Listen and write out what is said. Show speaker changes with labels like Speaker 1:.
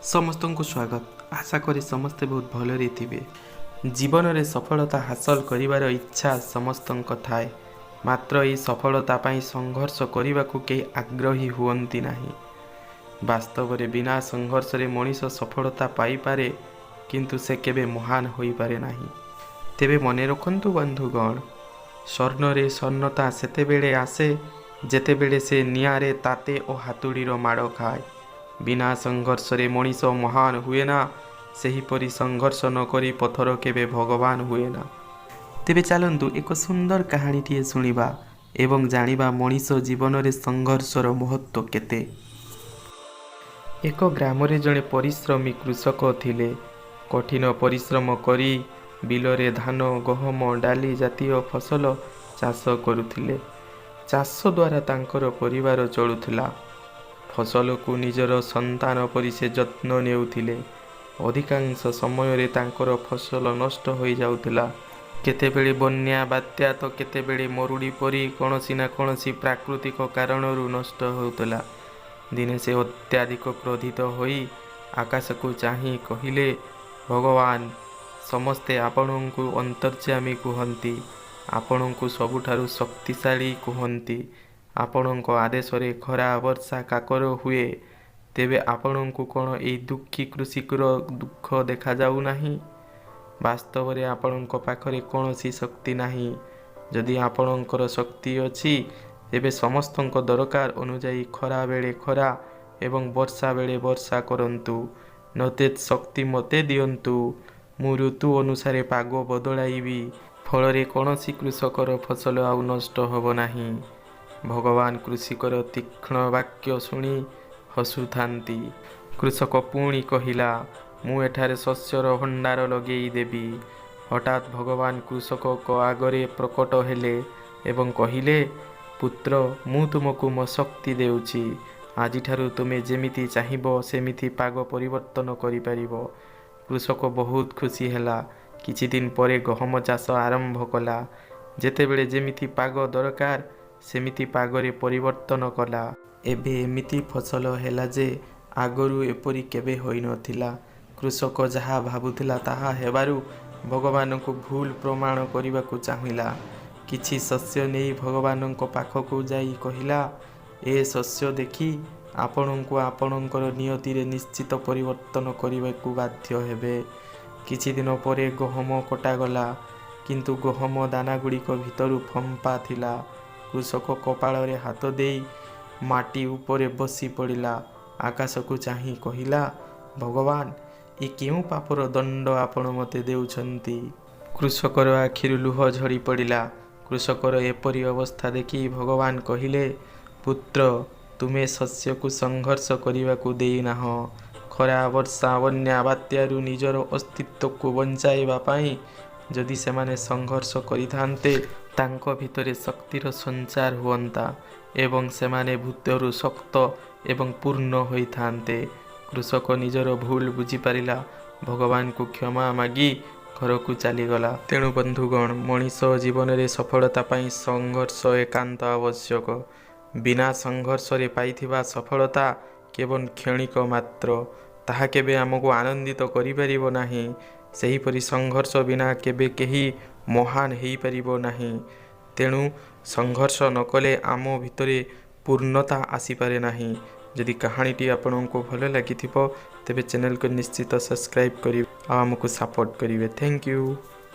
Speaker 1: समस्त को स्वागत। आशा करी समस्ते बहुत भलरे थिबे। जीवन में सफलता हासिल करिवार इच्छा समस्त थाए, मात्र ये सफलता पाई संघर्ष करने को कई आग्रही हुअंती नहीं। वास्तव में बिना संघर्ष रे मनीष सफलता पाई पारे, किंतु से केबे महान होई पारे नहीं। तेबे मने रखंतु बंधुगण, स्वर्ण रे स्वर्णता सेतेबेले आसे जेतेबेले से निआरे ताते और हातुड़ीर माड़ खाए। बिना संघर्ष रे मनीष महान हुए ना, सेहीपरि संघर्ष न करी पथर केबे भगवान हुए ना। तेबे चलंतु एक सुंदर कहानीटिए शुणिबा एवं जानिबा मनीष जीवन रे संघर्षर महत्व केते। एक ग्राम रे जड़े परिश्रमी कृषक थिले। कठिन परिश्रम करी बिलरे धान गहम डाली जातीय फसल चाष करुथिले। चाष द्वारा तांकर परिवार चलुथिला। फसल को निजर संतान परि से जत्न नेउथिले। अधिकांश समय रे तांकर फसल नष्ट हो जाउथिला। केतेबेले बन्या बात्या तो केतेबेले मरुड़ी परी कौनसी ना कौनसी प्राकृतिक कारणरू नष्ट होउथिला। दिने से अत्याधिक क्रोधित होई आकाश को चाही कहिले, भगवान समस्ते आपणଙ୍କୁ अंतर्यामी कहती, आपणଙ୍କୁ सबुठारु शक्तिशाली कहती। आपणଙ୍କ आदेश रे खरा वर्षा काकर हुए, तेबे आपणଙ୍କୁ कौन ए दुखी कृषिकर दुख देखा जाऊ नहीं? वास्तव रे आपणଙ୍କ पाखरे कौनसी शक्ति नहीं। जदि आपणଙ୍କର शक्ति अछि, तेबे समस्तଙ୍କ दरकार अनुजाई खरा बेले खरा एवं वर्षा बेले वर्षा करंतु, नचेत शक्ति मते दियंतु। मु ऋतु अनुसारे पाग बदलाइबी, फल कौनसी कृषकर फसल आउ नष्ट होब नहीं। भगवान कृषिकर तीक्ष्ण वाक्य शुणी हसुथांती। कृषक पुणी कहिला, मु एठारे शस्यर भंडार लगेई देबी। हठात भगवान कृषक को आगरे प्रकट हेले एवं कहिले, पुत्र मु तुमको मो शक्ति देउची। आजिठारु तुमे जेमिति चाहिबो सेमिति पाग परिवर्तन करि परिबो। कृषक बहुत खुशी हेला। किछि दिन परे गहम चाष आरंभ कला। जेतेबेले जेमिति पाग दरकार सेमिति पागरे परिवर्तन कला। एबे एमिति फसल हेला जे आगरू एपरी केबे होई नथिला। कृषक जहा भाबुथिला ताहा हेबारु भगवान को भूल प्रमाण करने को चाहिला। किछि शस्य नहीं भगवान पाखक जाई कहिला, ए शस्य देखी आपणଙ୍କୁ आपणଙ୍କର नियति रे निश्चित परिवर्तन करने को बाध्य हेबे। किछि दिन परे गहम कटागला, किंतु गहम दाना गुड़िक भितर फंपा थिला। कृषक कपाल रे हाथ देई माटी उपरे बसी पड़िला। आकाश को चाही कहिला, भगवान ये क्यों पापर दंड आपण मते देउछंती? कृषकर आखिरु लुह झड़ी पड़िला। कृषकर एपरी अवस्था देखी भगवान कहिले, पुत्र तुमे शस्य को संघर्ष करने को देई नाह। खरा वर्षा बन्या बात्यारु निजर अस्तित्व को बंचाइबा पाई जदि सेमाने संघर्ष करिथान्ते, तांको भितरे शक्तिर संचार हुअंता एवं सेमाने भूतरु शक्त एवं पूर्ण होइथान्ते। कृषक निजर भूल बुझी पारिला, भगवान को क्षमा मागी घर को चलीगला। तेणु बंधुगण, मनीष जीवन में सफलता पाई संघर्ष एकांत आवश्यक। बिना संघर्ष रे पाइथिबा सफलता केवल क्षणिक मात्र, ताहा केबे आमको आनंदित करि परिबो नाही। सेहीपरि संघर्ष बिना केबे केही महान हेई परिबो नाही। तेणु संघर्ष नकले आम भितरे पूर्णता आसीपारे नाही। जदि कहानीटी आपको भल लगी तेबे चैनल को निश्चित सब्सक्राइब करिवे आ आमको सपोर्ट करिवे। Thank you.